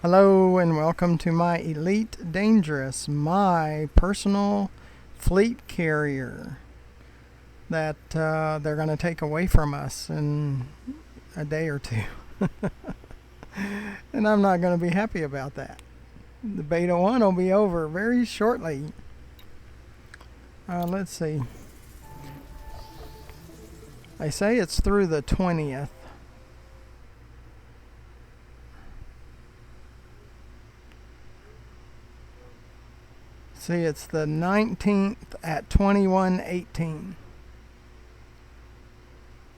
Hello and welcome to my Elite Dangerous, my personal fleet carrier that they're going to take away from us in a day or two. And I'm not going to be happy about that. The beta 1 will be over very shortly. Let's see. They say it's through the 20th. See, it's the 19th at 21:18.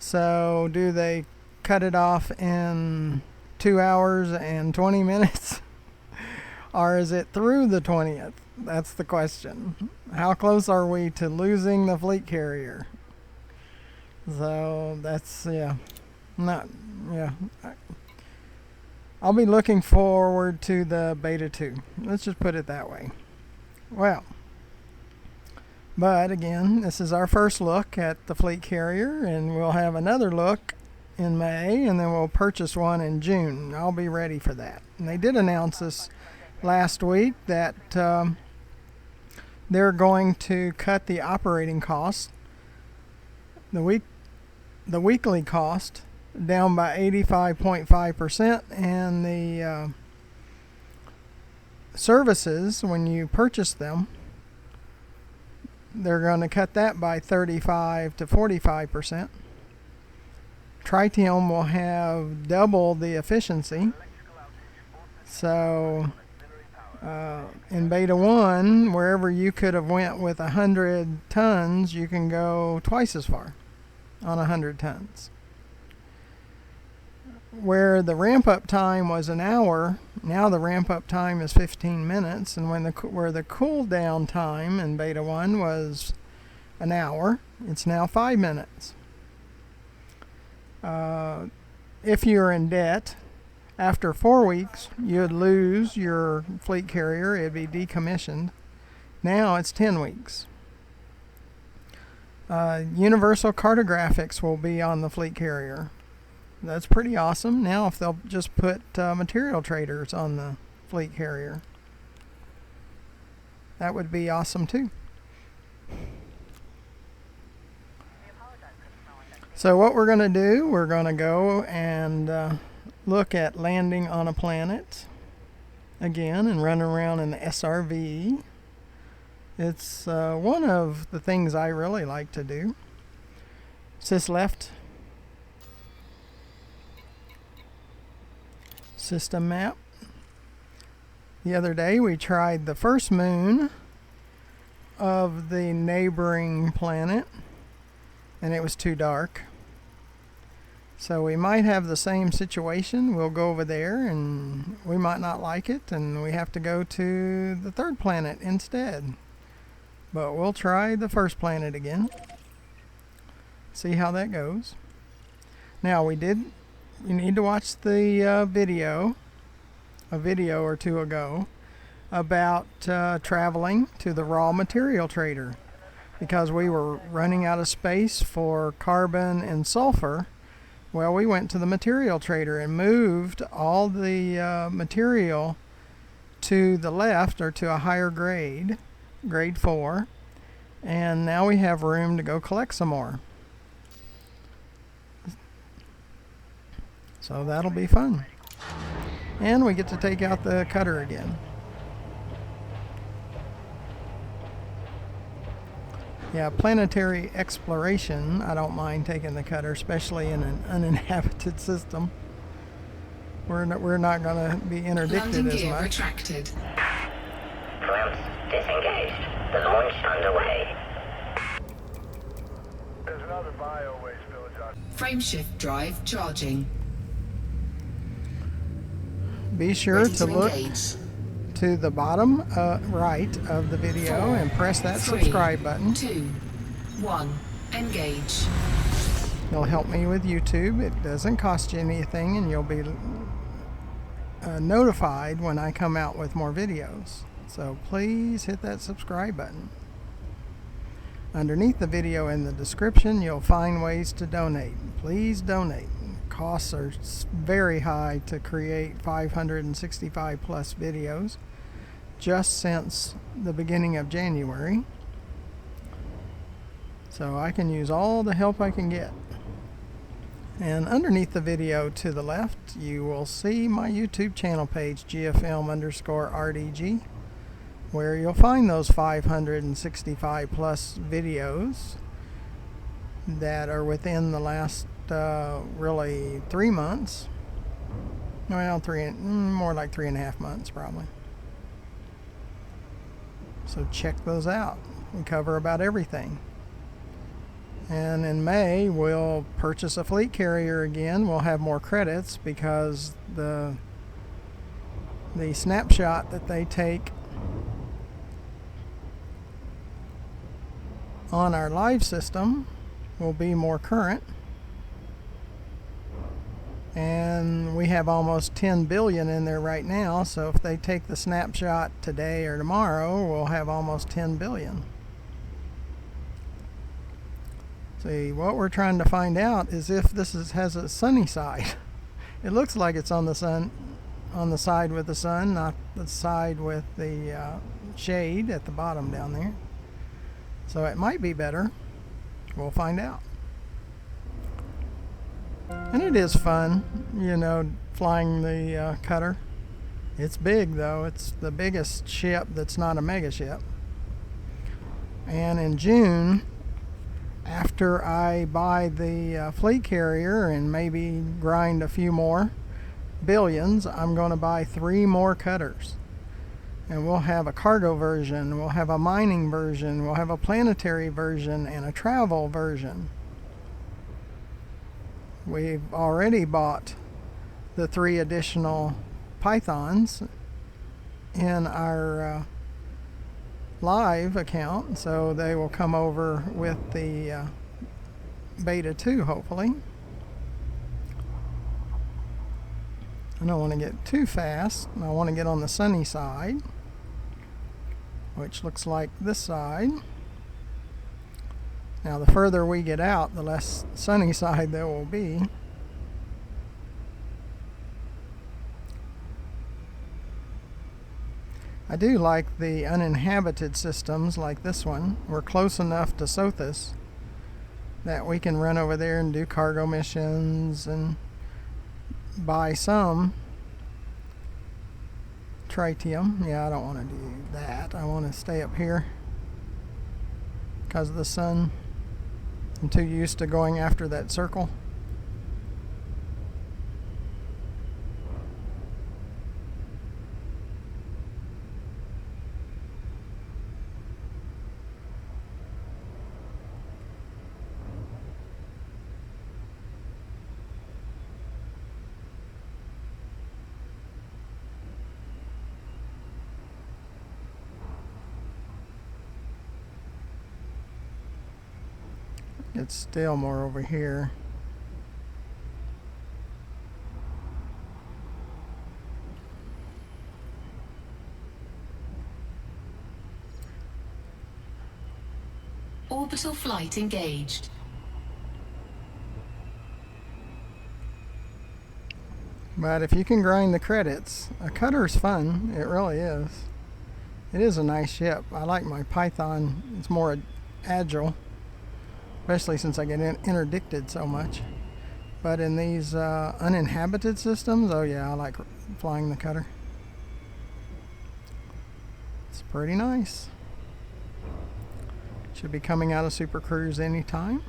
So, do they cut it off in 2 hours and 20 minutes? Or is it through the 20th? That's the question. How close are we to losing the fleet carrier? So, that's, I'll be looking forward to the beta 2. Let's just put it that way. Well, but again, this is our first look at the fleet carrier, and we'll have another look in May, and then we'll purchase one in June. I'll be ready for that. And they did announce this last week that they're going to cut the operating cost, the weekly cost, down by 85.5%, and the services, when you purchase them, they're going to cut that by 35 to 45%. Tritium will have double the efficiency. So in beta 1, wherever you could have went with 100 tons, you can go twice as far on 100 tons. Where the ramp-up time was an hour, now the ramp-up time is 15 minutes, and where the cool-down time in beta 1 was an hour, it's now 5 minutes. If you're in debt, after 4 weeks, you'd lose your fleet carrier. It'd be decommissioned. Now it's 10 weeks. Universal cartographics will be on the fleet carrier. That's pretty awesome. Now if they'll just put material traders on the fleet carrier, that would be awesome too. So what we're going to do, we're going to go and look at landing on a planet again and run around in the SRV. It's one of the things I really like to do. Sys left. System map. The other day we tried the first moon of the neighboring planet, and it was too dark. So we might have the same situation. We'll go over there and we might not like it, and we have to go to the third planet instead. But we'll try the first planet again. See how that goes. Now you need to watch the video, a video or two ago, about traveling to the raw material trader, because we were running out of space for carbon and sulfur. Well, we went to the material trader and moved all the material to the left, or to a higher grade, grade 4, and now we have room to go collect some more. So that'll be fun. And we get to take out the cutter again. Yeah, planetary exploration, I don't mind taking the cutter, especially in an uninhabited system. We're not going to be interdicted as much. Retracted. Clamps disengaged. The launch underway. There's another bio waste village on. Frameshift drive charging. Be sure to look to the bottom right of the video 4, and press that 3, subscribe button. 2, 1, engage. It'll help me with YouTube. It doesn't cost you anything, and you'll be notified when I come out with more videos. So please hit that subscribe button. Underneath the video in the description, you'll find ways to donate. Please donate. costs are very high to create 565 plus videos just since the beginning of January. So I can use all the help I can get. And underneath the video to the left, you will see my YouTube channel page, GFM_RDG, where you'll find those 565 plus videos that are within the last really 3 months. Well, more like 3.5 months probably. So check those out. We cover about everything. And in May, we'll purchase a fleet carrier again. We'll have more credits because the snapshot that they take on our live system will be more current. And we have almost 10 billion in there right now. So if they take the snapshot today or tomorrow, we'll have almost 10 billion. See, what we're trying to find out is if this has a sunny side. It looks like it's on the sun, on the side with the sun, not the side with the shade at the bottom down there. So it might be better. We'll find out. And it is fun, you know, flying the cutter. It's big though. It's the biggest ship that's not a mega ship. And in June, after I buy the fleet carrier and maybe grind a few more billions, I'm going to buy 3 more cutters. And we'll have a cargo version, we'll have a mining version, we'll have a planetary version, and a travel version. We've already bought the 3 additional Pythons in our live account, so they will come over with the beta 2 hopefully. I don't want to get too fast. I want to get on the sunny side, which looks like this side. Now the further we get out, the less sunny side there will be. I do like the uninhabited systems like this one. We're close enough to Sothis that we can run over there and do cargo missions and buy some tritium. Yeah, I don't want to do that. I want to stay up here because of the sun. I'm too used to going after that circle. It's still more over here. Orbital flight engaged. But if you can grind the credits, a cutter's fun. It really is. It is a nice ship. I like my Python. It's more agile, especially since I get interdicted so much. But in these uninhabited systems, oh yeah, I like flying the cutter. It's pretty nice. Should be coming out of Super Cruise anytime.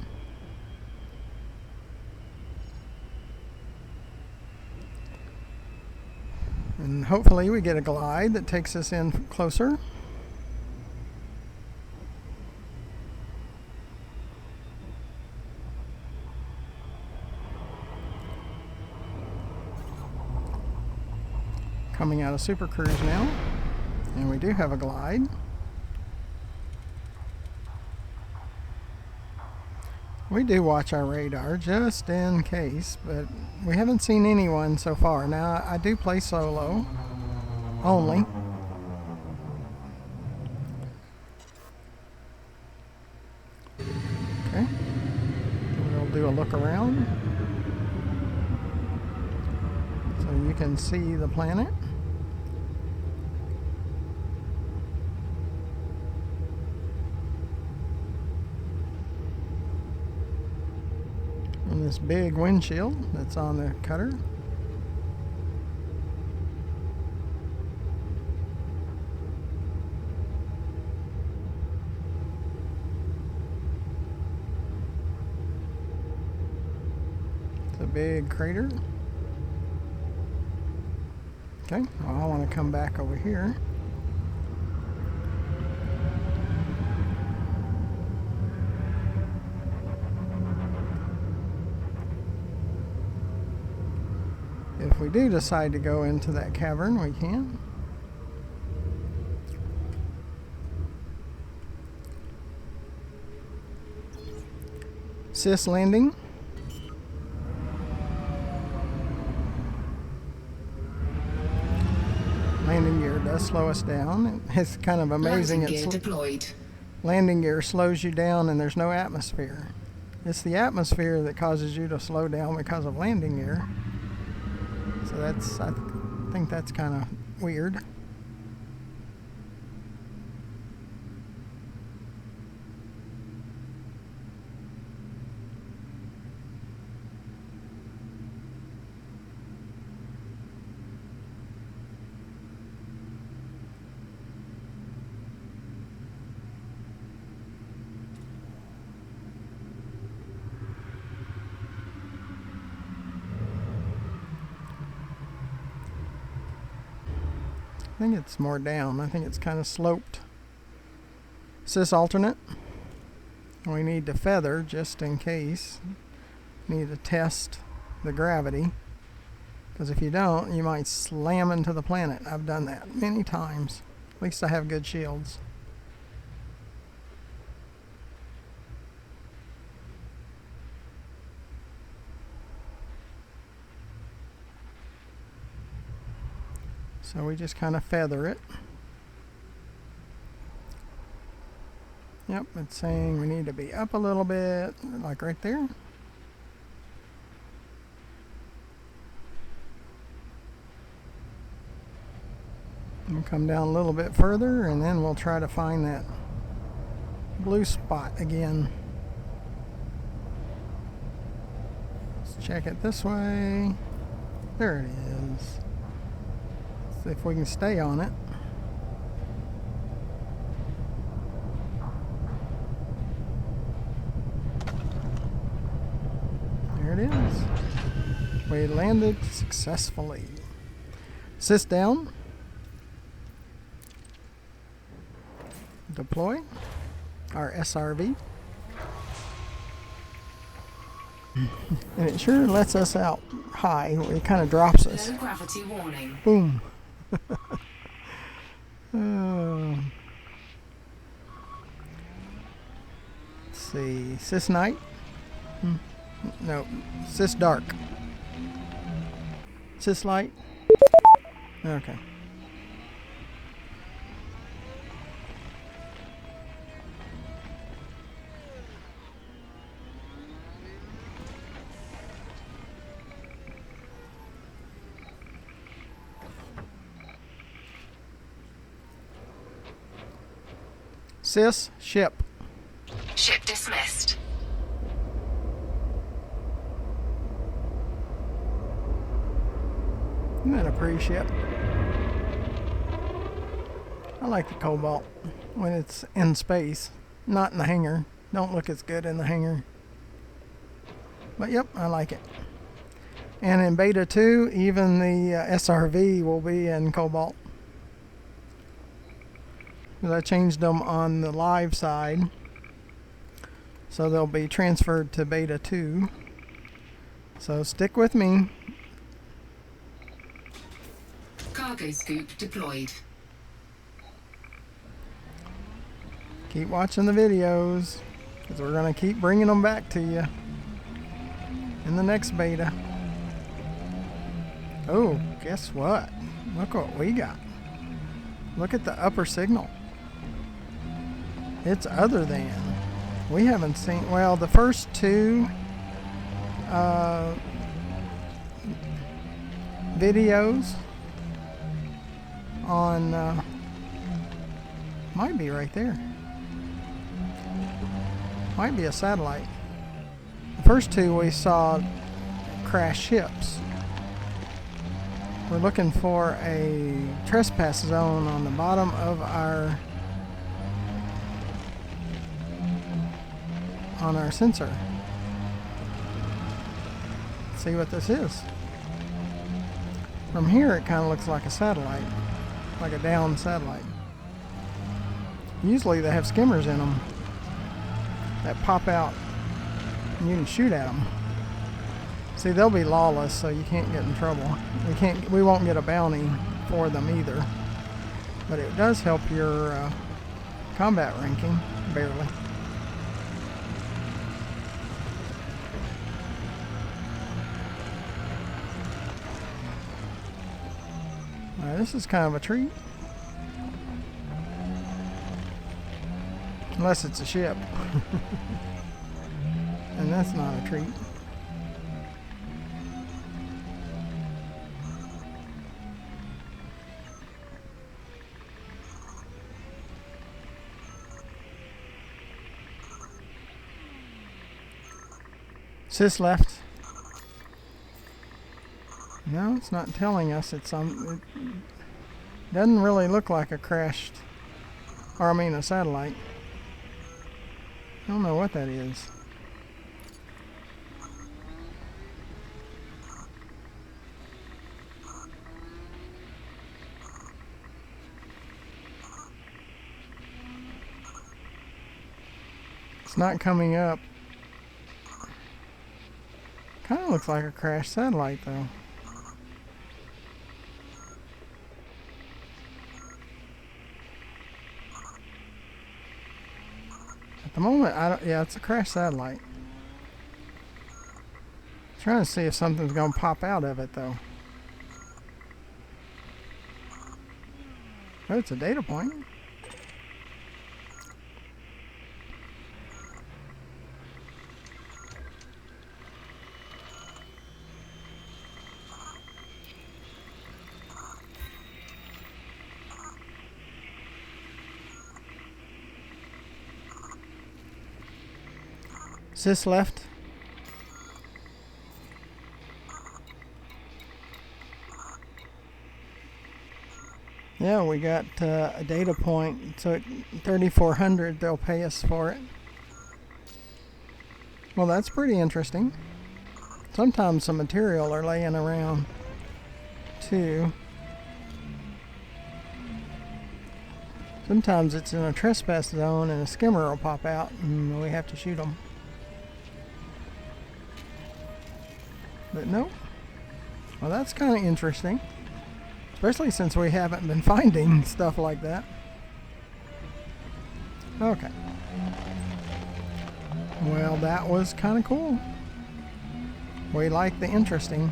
And hopefully we get a glide that takes us in closer. Coming out of Super Cruise now, and we do have a glide. We do watch our radar just in case, but we haven't seen anyone so far. Now I do play solo only. Okay, we'll do a look around. can see the planet. And this big windshield that's on the cutter. It's a big crater. Okay, well, I want to come back over here. If we do decide to go into that cavern, we can. Cis landing. Landing gear does slow us down. It's kind of amazing. Landing gear deployed. Landing gear slows you down and there's no atmosphere. It's the atmosphere that causes you to slow down because of landing gear. So I think that's kind of weird. I think it's more down. I think it's kind of sloped. Cis alternate. We need to feather just in case. Need to test the gravity. Because if you don't, you might slam into the planet. I've done that many times. At least I have good shields. So we just kind of feather it. Yep, it's saying we need to be up a little bit, like right there. And come down a little bit further, and then we'll try to find that blue spot again. Let's check it this way. There it is. See if we can stay on it. There it is. We landed successfully. Cis down. Deploy our SRV. And it sure lets us out high. It kind of drops us. Low gravity warning. Boom. Let's see. Cis night? No. Cis dark. Cis light? Okay. Cis ship. Ship dismissed. Isn't that a pretty ship? I like the Cobalt when it's in space, not in the hangar. Don't look as good in the hangar. But yep, I like it. And in Beta 2, even the SRV will be in Cobalt. Because I changed them on the live side, so they'll be transferred to Beta 2. So stick with me. Cargo scoop deployed. Keep watching the videos, because we're going to keep bringing them back to you in the next beta. Oh, guess what? Look what we got. Look at the upper signal. It's other than. We haven't seen, well, the first two videos on, might be right there. Might be a satellite. The first two we saw crashed ships. We're looking for a trespass zone on the bottom of our sensor. Let's see what this is. From here it kind of looks like a satellite, like a down satellite. Usually they have skimmers in them that pop out and you can shoot at them. See, they'll be lawless, so you can't get in trouble. We won't get a bounty for them either. But it does help your combat ranking, barely. This is kind of a treat. Unless it's a ship. And that's not a treat. Sis left. No, it's not telling us it's on. It doesn't really look like a crashed, or I mean a satellite. I don't know what that is. It's not coming up. Kind of looks like a crashed satellite though. At the moment, yeah, it's a crashed satellite. Trying to see if something's gonna pop out of it though. Oh, it's a data point. Sis left. Yeah, we got a data point. So at 3,400, they'll pay us for it. Well, that's pretty interesting. Sometimes some material are laying around too. Sometimes it's in a trespass zone and a skimmer will pop out and we have to shoot them. But no. Well, that's kind of interesting. Especially since we haven't been finding stuff like that. Okay. Well, that was kind of cool. We like the interesting.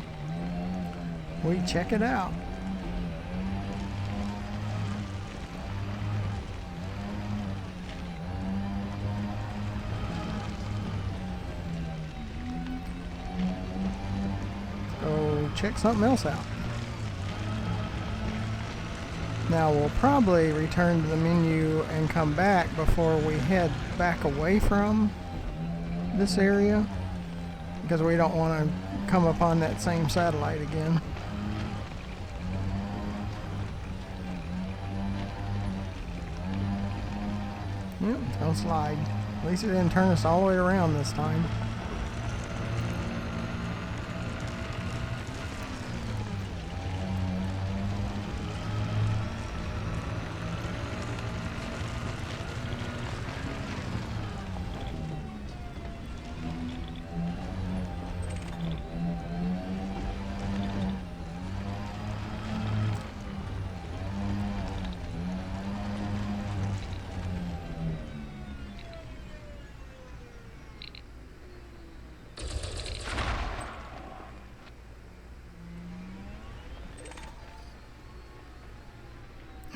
We check it out. Check something else out. Now we'll probably return to the menu and come back before we head back away from this area because we don't want to come upon that same satellite again. Yep, it's gonna slide. At least it didn't turn us all the way around this time.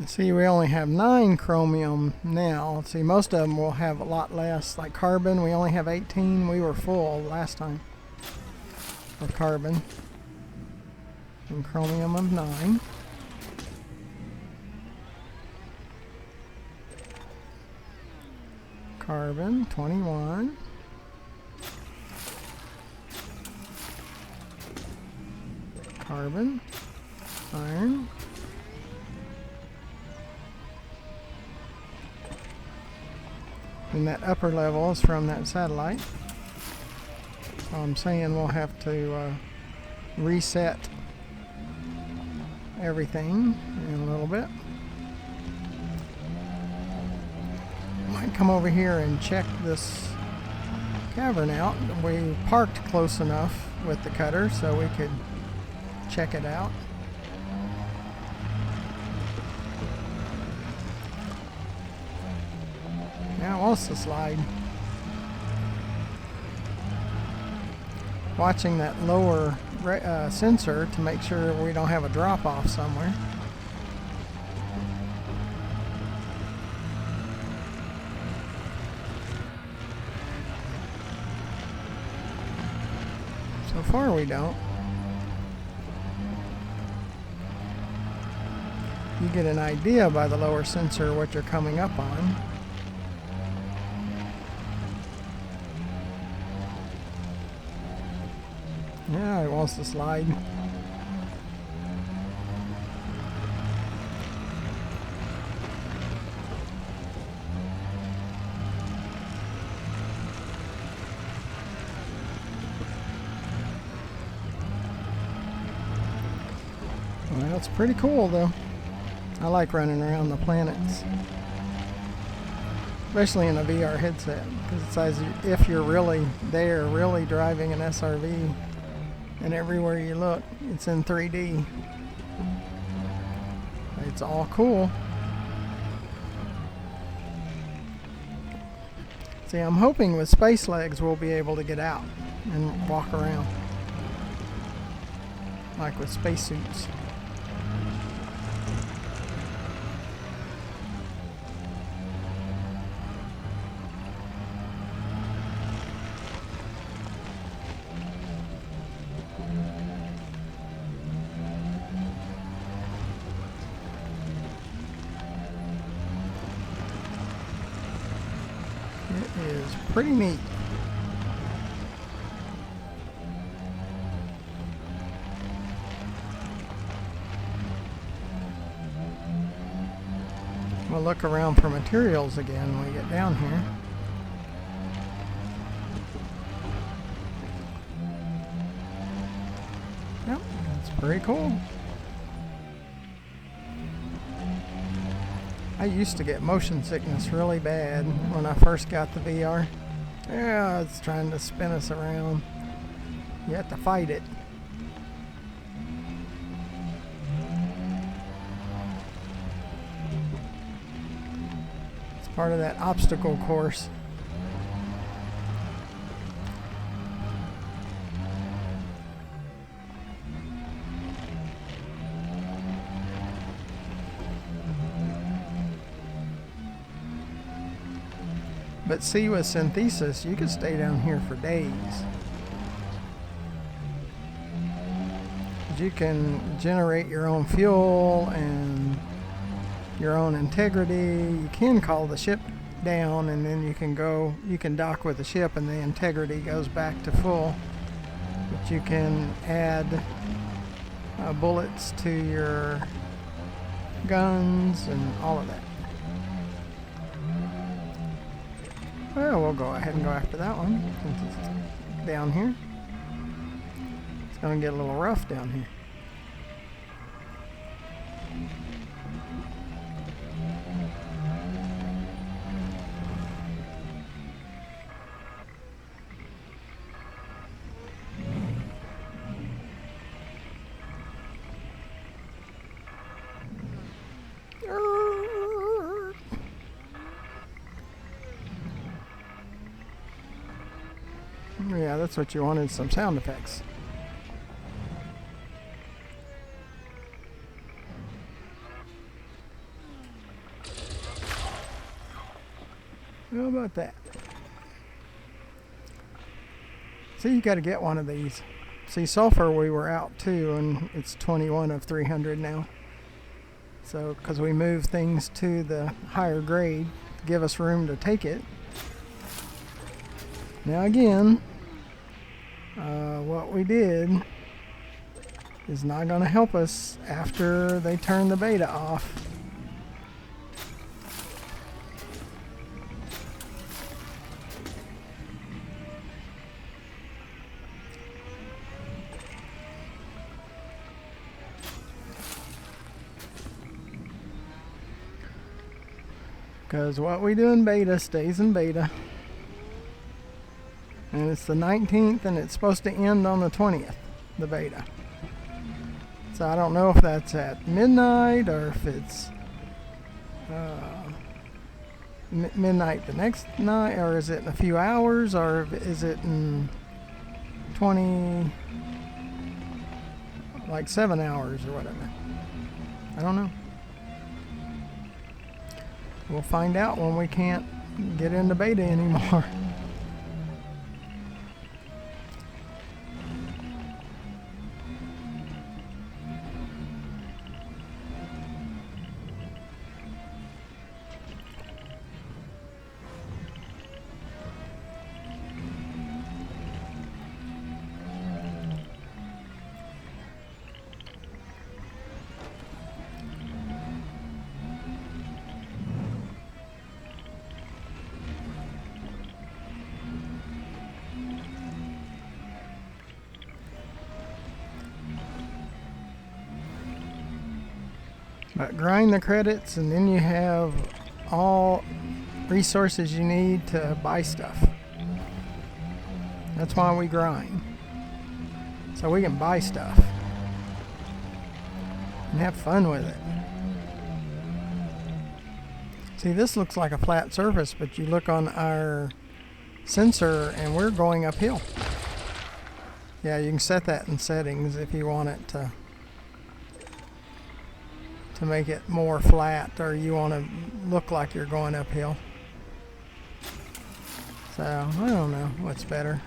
See, we only have 9 chromium now. See, most of them will have a lot less. Like carbon, we only have 18. We were full last time of carbon. and chromium of 9. Carbon 21. Carbon, iron. And that upper level is from that satellite. So I'm saying we'll have to reset everything in a little bit. Might come over here and check this cavern out. We parked close enough with the cutter so we could check it out. Now wants to slide. Watching that lower sensor to make sure we don't have a drop off somewhere. So far we don't. You get an idea by the lower sensor what you're coming up on. Yeah, it wants to slide. Well, it's pretty cool though. I like running around the planets. Especially in a VR headset, because it's as if you're really there, really driving an SRV, and everywhere you look, it's in 3D. It's all cool. See, I'm hoping with space legs we'll be able to get out and walk around, like with spacesuits. It is pretty neat. We'll look around for materials again when we get down here. Yep, that's pretty cool. I used to get motion sickness really bad when I first got the VR. Yeah, it's trying to spin us around. You have to fight it. It's part of that obstacle course. But see, with synthesis, you could stay down here for days. You can generate your own fuel and your own integrity. You can call the ship down, and then you can dock with the ship, and the integrity goes back to full. But you can add bullets to your guns and all of that. Well, we'll go ahead and go after that one since it's down here. It's going to get a little rough down here. Yeah, that's what you wanted, some sound effects. How about that? See, you got to get one of these. See, sulfur we were out too, and it's 21 of 300 now. So, because we moved things to the higher grade to give us room to take it. Now again, what we did is not going to help us after they turn the beta off. Because what we do in beta stays in beta. And it's the 19th and it's supposed to end on the 20th, the beta. So I don't know if that's at midnight or if it's midnight the next night, or is it in a few hours, or is it in 7 hours or whatever. I don't know. We'll find out when we can't get into beta anymore. But grind the credits and then you have all resources you need to buy stuff. That's why we grind. So we can buy stuff and have fun with it. See, this looks like a flat surface, but you look on our sensor and we're going uphill. Yeah, you can set that in settings if you want it to make it more flat, or you want to look like you're going uphill. So I don't know what's better.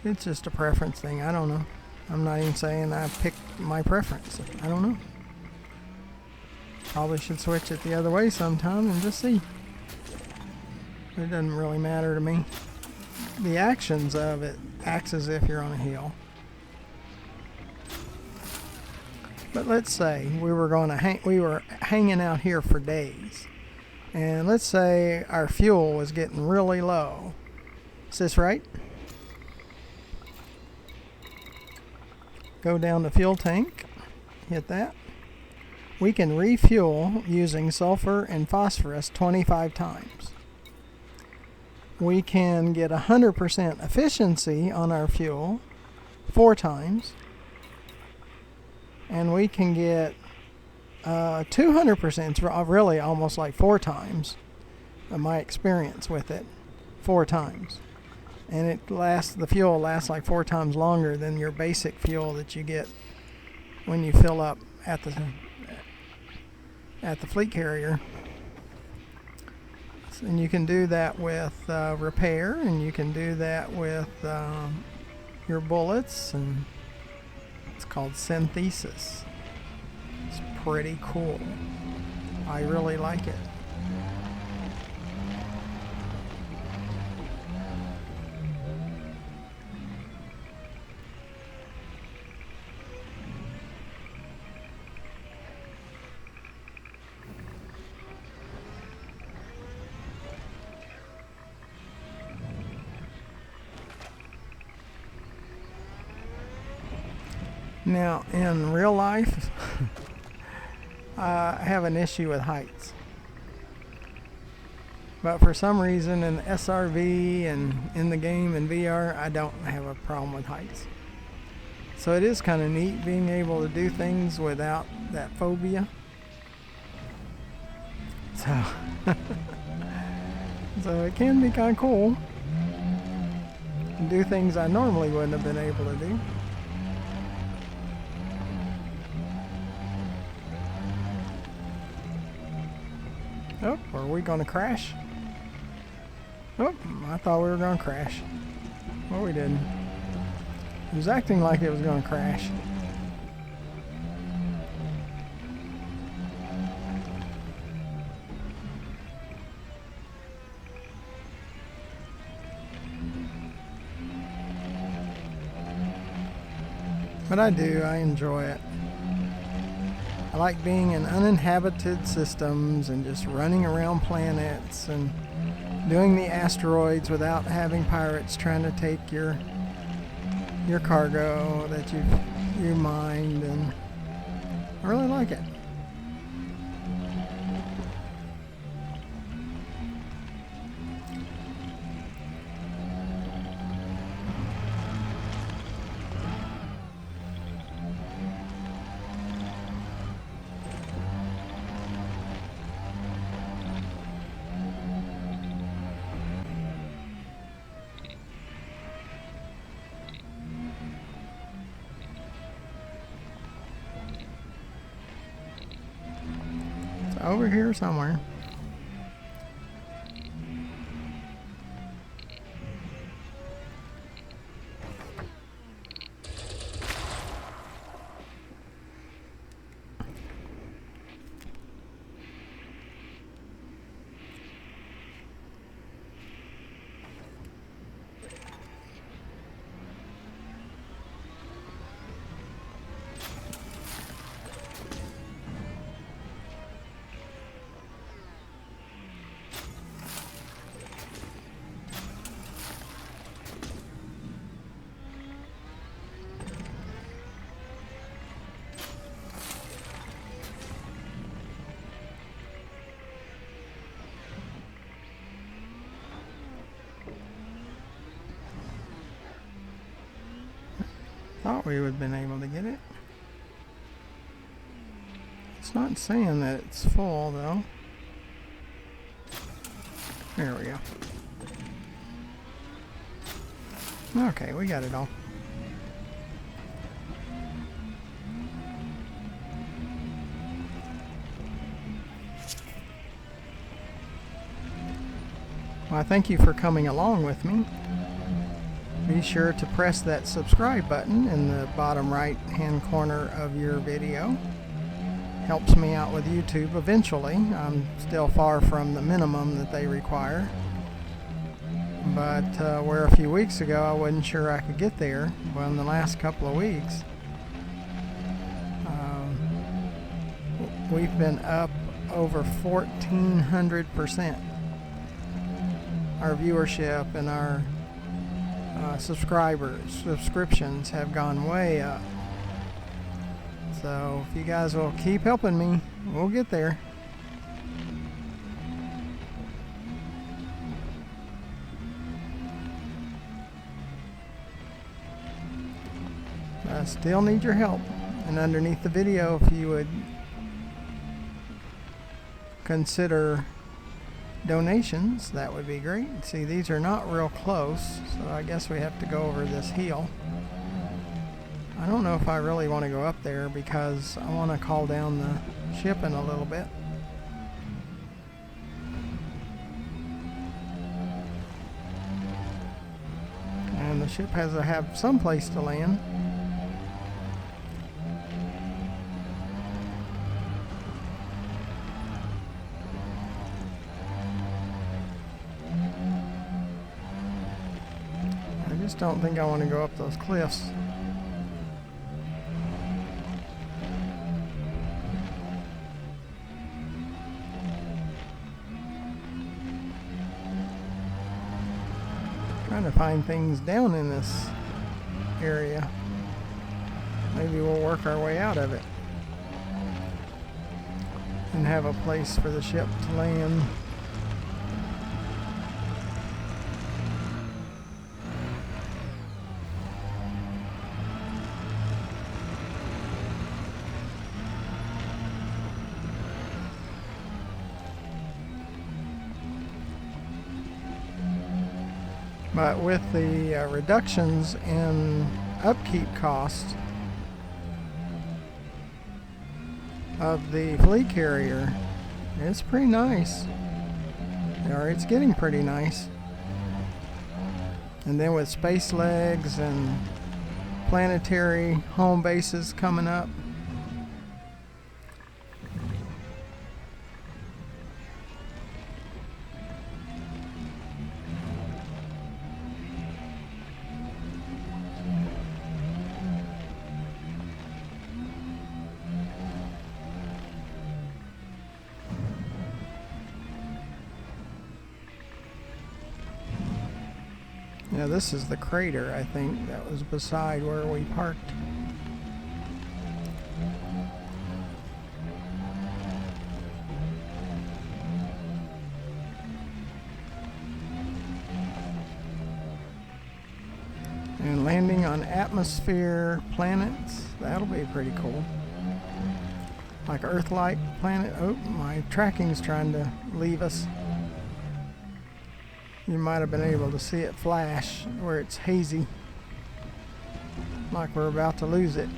It's just a preference thing. I don't know. I'm not even saying I picked my preference. I don't know. Probably should switch it the other way sometime and just see. It doesn't really matter to me. The actions of it acts as if you're on a hill. But let's say we were hanging out here for days, and let's say our fuel was getting really low. Is this right? Go down the fuel tank, hit that. We can refuel using sulfur and phosphorus 25 times. We can get 100% efficiency on our fuel 4 times. And we can get 200%, really almost like 4 times of my experience with it, 4 times. And the fuel lasts like 4 times longer than your basic fuel that you get when you fill up at the fleet carrier. And you can do that with repair, and you can do that with your bullets, and it's called synthesis. It's pretty cool. I really like it. Now, in real life, I have an issue with heights. But for some reason in the SRV and in the game in VR, I don't have a problem with heights. So it is kind of neat being able to do things without that phobia. So, so it can be kind of cool. And do things I normally wouldn't have been able to do. Oh, are we going to crash? Oh, I thought we were going to crash. Well, we didn't. It was acting like it was going to crash. But I do, I enjoy it. I like being in uninhabited systems and just running around planets and doing the asteroids without having pirates trying to take your cargo that you mined, and I really like it. Over here somewhere. Thought we would have been able to get it. It's not saying that it's full though. There we go. Okay, we got it all. Well, I thank you for coming along with me. Be sure to press that subscribe button in the bottom right hand corner of your video. Helps me out with YouTube eventually. I'm still far from the minimum that they require. But where a few weeks ago I wasn't sure I could get there, well, in the last couple of weeks we've been up over 1,400%. Our viewership and our subscriptions have gone way up. So if you guys will keep helping me, we'll get there. I still need your help, and underneath the video, if you would consider donations, that would be great. See, these are not real close, so I guess we have to go over this hill. I don't know if I really want to go up there because I want to call down the ship in a little bit. And the ship has to have some place to land. I just don't think I want to go up those cliffs. Trying to find things down in this area. Maybe we'll work our way out of it and have a place for the ship to land. But with the reductions in upkeep cost of the fleet carrier, it's pretty nice. Or it's getting pretty nice. And then with space legs and Planetary home bases coming up. Yeah, this is the crater, I think, that was beside where we parked. And landing on atmosphere planets, that'll be pretty cool. Like Earth-like planet. Oh, my tracking's trying to leave us. You might have been able to see it flash where it's hazy, like we're about to lose it.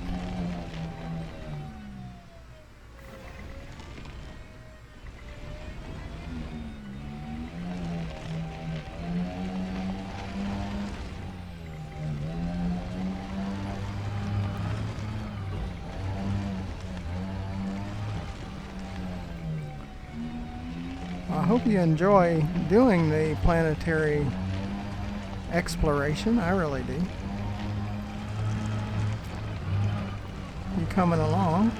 I hope you enjoy doing the planetary exploration. I really do. You coming along.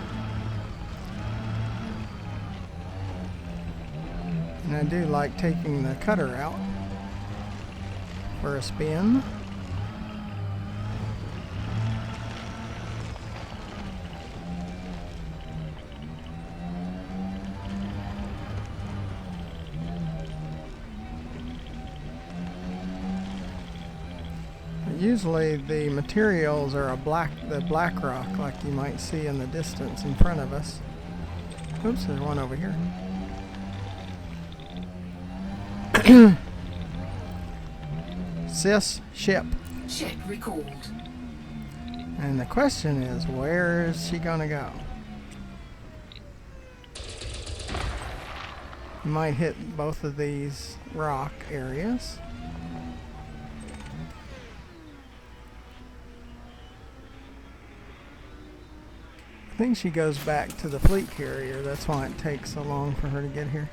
And I do like taking the cutter out for a spin. Usually the materials are the black rock, like you might see in the distance in front of us. Oops, there's one over here. Sis ship. Ship recalled. And the question is, where is she gonna go? You might hit both of these rock areas. I think she goes back to the fleet carrier. That's why it takes so long for her to get here.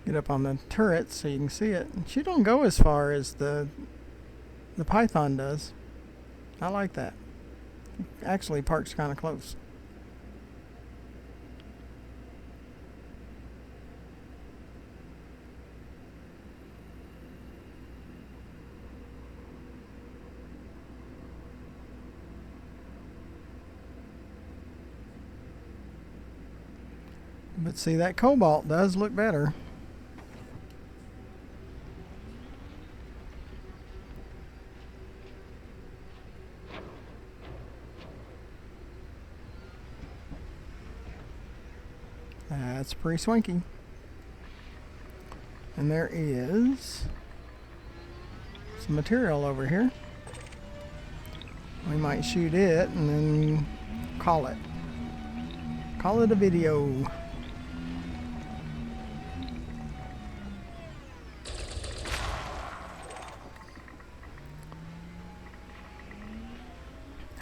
Get up on the turret so you can see it. She don't go as far as the Python does. I like that. Actually parks kind of close. But see, that cobalt does look better. That's pretty swanky. And there is some material over here. We might shoot it and then call it. Call it a video.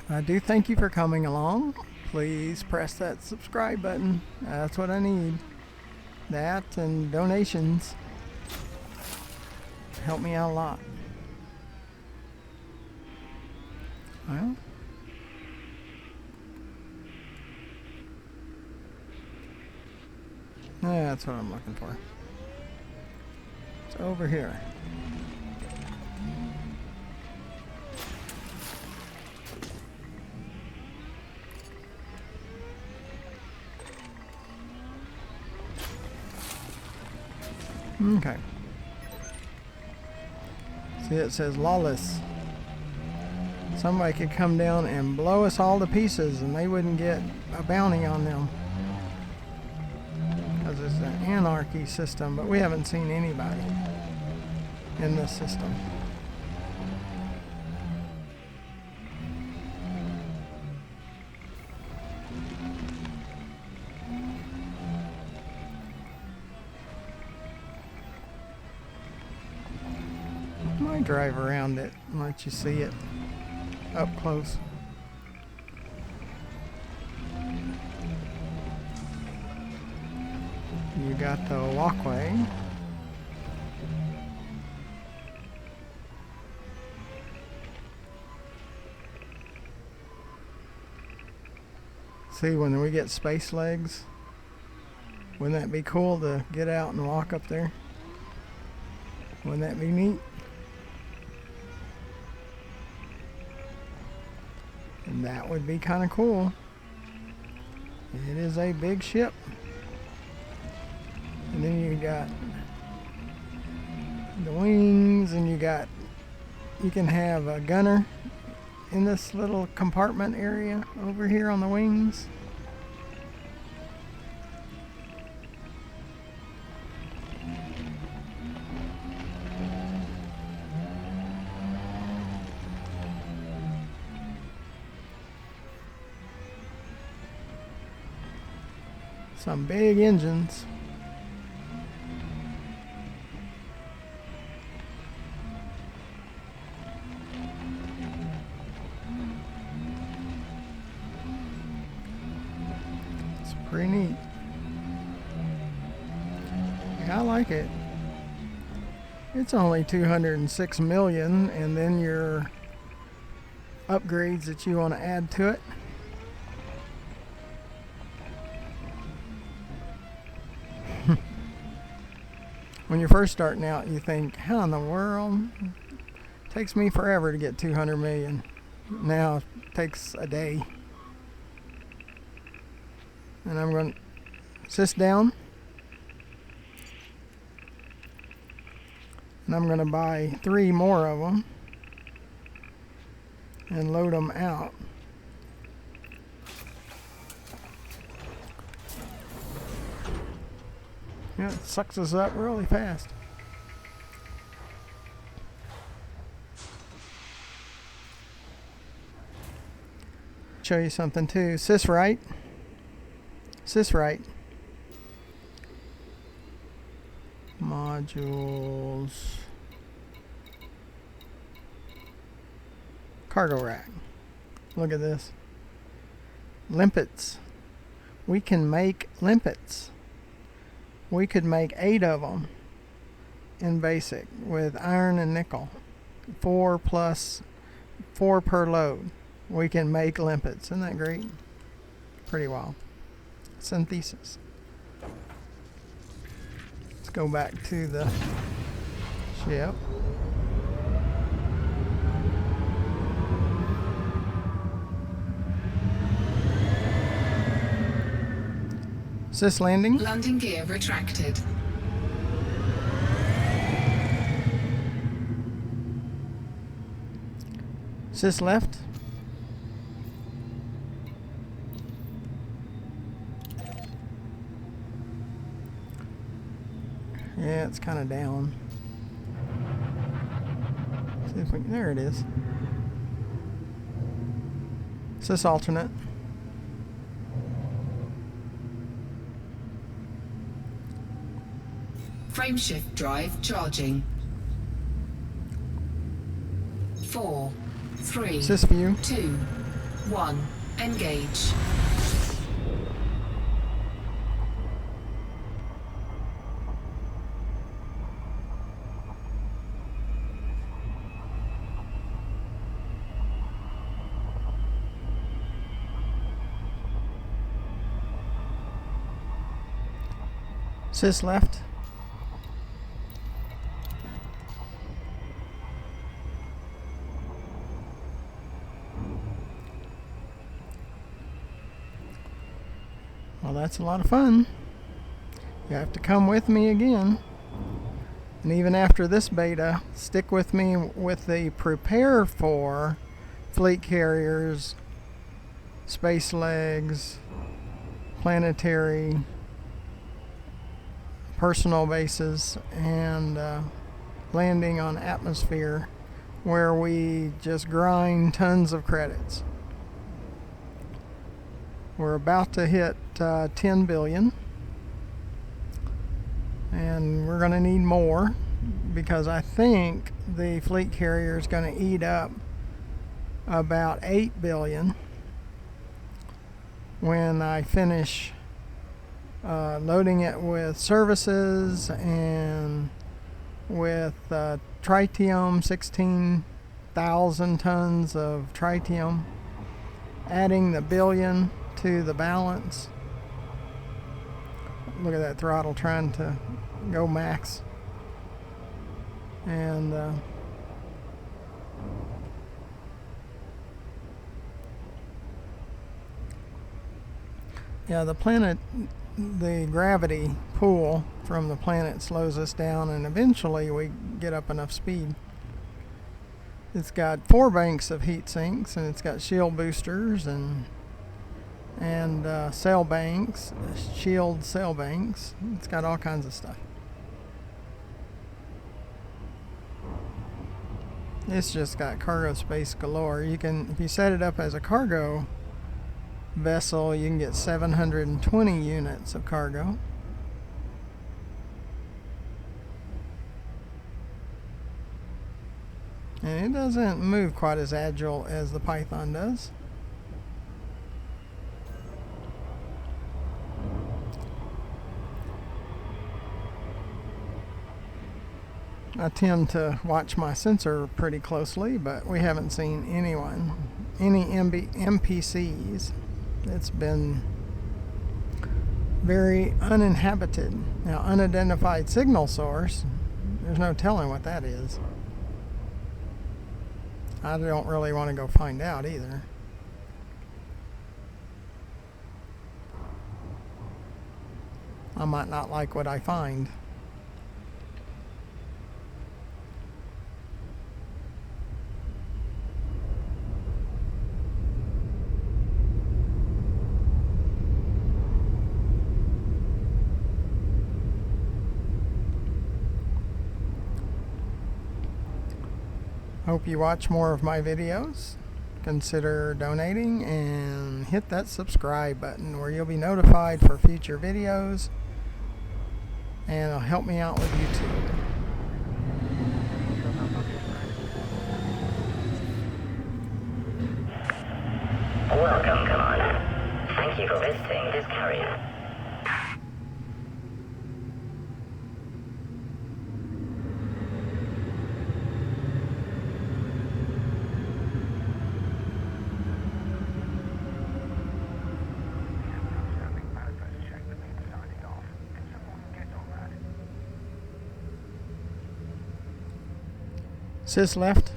I do thank you for coming along. Please press that subscribe button. That's what I need. That and donations help me out a lot. Well, that's what I'm looking for. It's over here. Okay. See, it says lawless. somebody could come down and blow us all to pieces and they wouldn't get a bounty on them. Because it's an anarchy system, but we haven't seen anybody in this system. Might drive around it and let you see it up close. You got the walkway. See, when we get space legs, wouldn't that be cool to get out and walk up there? Wouldn't that be neat? And that would be kind of cool. It is a big ship. And then you got the wings, and you can have a gunner in this little compartment area over here on the wings. Some big engines. It's pretty neat. Yeah, I like it. It's only 206 million, and then your upgrades that you want to add to it. When you're first starting out, you think, how in the world? It takes me forever to get 200 million. Now it takes a day. And I'm going to sit down. And I'm going to buy 3 more of them. And load them out. Yeah, it sucks us up really fast. Show you something too. Sysrite. Modules. Cargo rack. Look at this. Limpets. We can make limpets. We could make 8 of them in basic with iron and nickel. 4 per load. We can make limpets. Isn't that great? Pretty wild. Synthesis. Let's go back to the ship. Sys landing. Landing gear retracted. Sys left. Yeah, it's kind of down. See if we can, there it is. Sys alternate. Frameshift drive charging. 4, 3, Sys view. 2, 1. Engage. Sys left. Well, that's a lot of fun. You have to come with me again. And even after this beta, stick with me with the prepare for fleet carriers, space legs, planetary, personal bases, and landing on atmosphere, where we just grind tons of credits. We're about to hit 10 billion, and we're going to need more, because I think the fleet carrier is going to eat up about 8 billion when I finish loading it with services and with tritium, 16,000 tons of tritium, adding the billion to the balance. Look at that throttle trying to go max. And yeah, the gravity pull from the planet slows us down, and eventually we get up enough speed. It's got 4 banks of heat sinks, and it's got shield boosters and sail banks, shield sail banks. It's got all kinds of stuff. It's just got cargo space galore. You can, if you set it up as a cargo vessel, you can get 720 units of cargo. And it doesn't move quite as agile as the Python does. I tend to watch my sensor pretty closely, but we haven't seen any MPCs. It's been very uninhabited. Now, unidentified signal source, there's no telling what that is. I don't really want to go find out either. I might not like what I find. Hope you watch more of my videos. Consider donating and hit that subscribe button, where you'll be notified for future videos, and it'll help me out with YouTube. Welcome, Commander. Thank you for visiting this carrier. Sis left.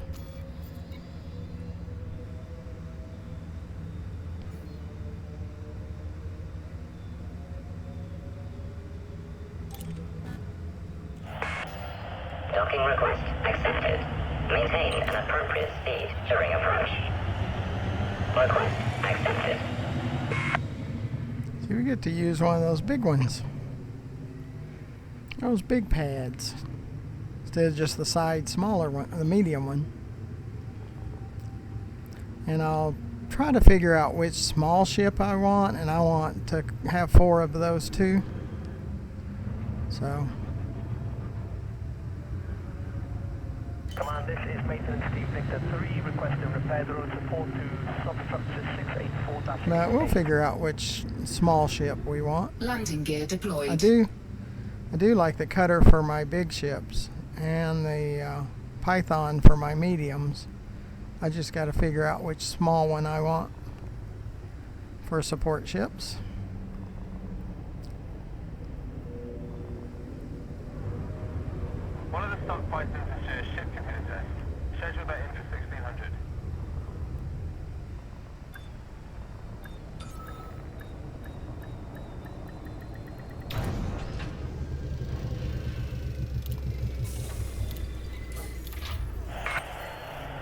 Docking request accepted. Maintain an appropriate speed during approach. Request accepted. See, we get to use one of those big ones. Those big pads. Instead of just the side smaller one, the medium one. And I'll try to figure out which small ship I want, and I want to have 4 of those too. So. Command, this is maintenance Steve Victor 3, requesting repair the road support to substructure 684-. But we'll figure out which small ship we want. Landing gear deployed. I do like the cutter for my big ships, and the Python for my mediums. I just got to figure out which small one I want for support ships. One of the stock Pythons is a ship computer test. Schedule that into 1600.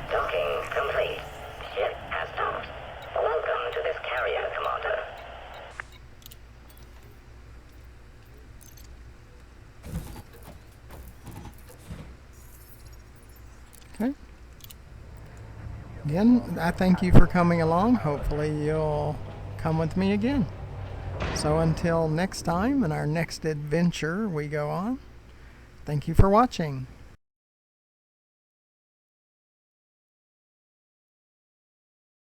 Docking complete. Ship Okay. Again, I thank you for coming along. Hopefully you'll come with me again. So until next time and our next adventure we go on, thank you for watching.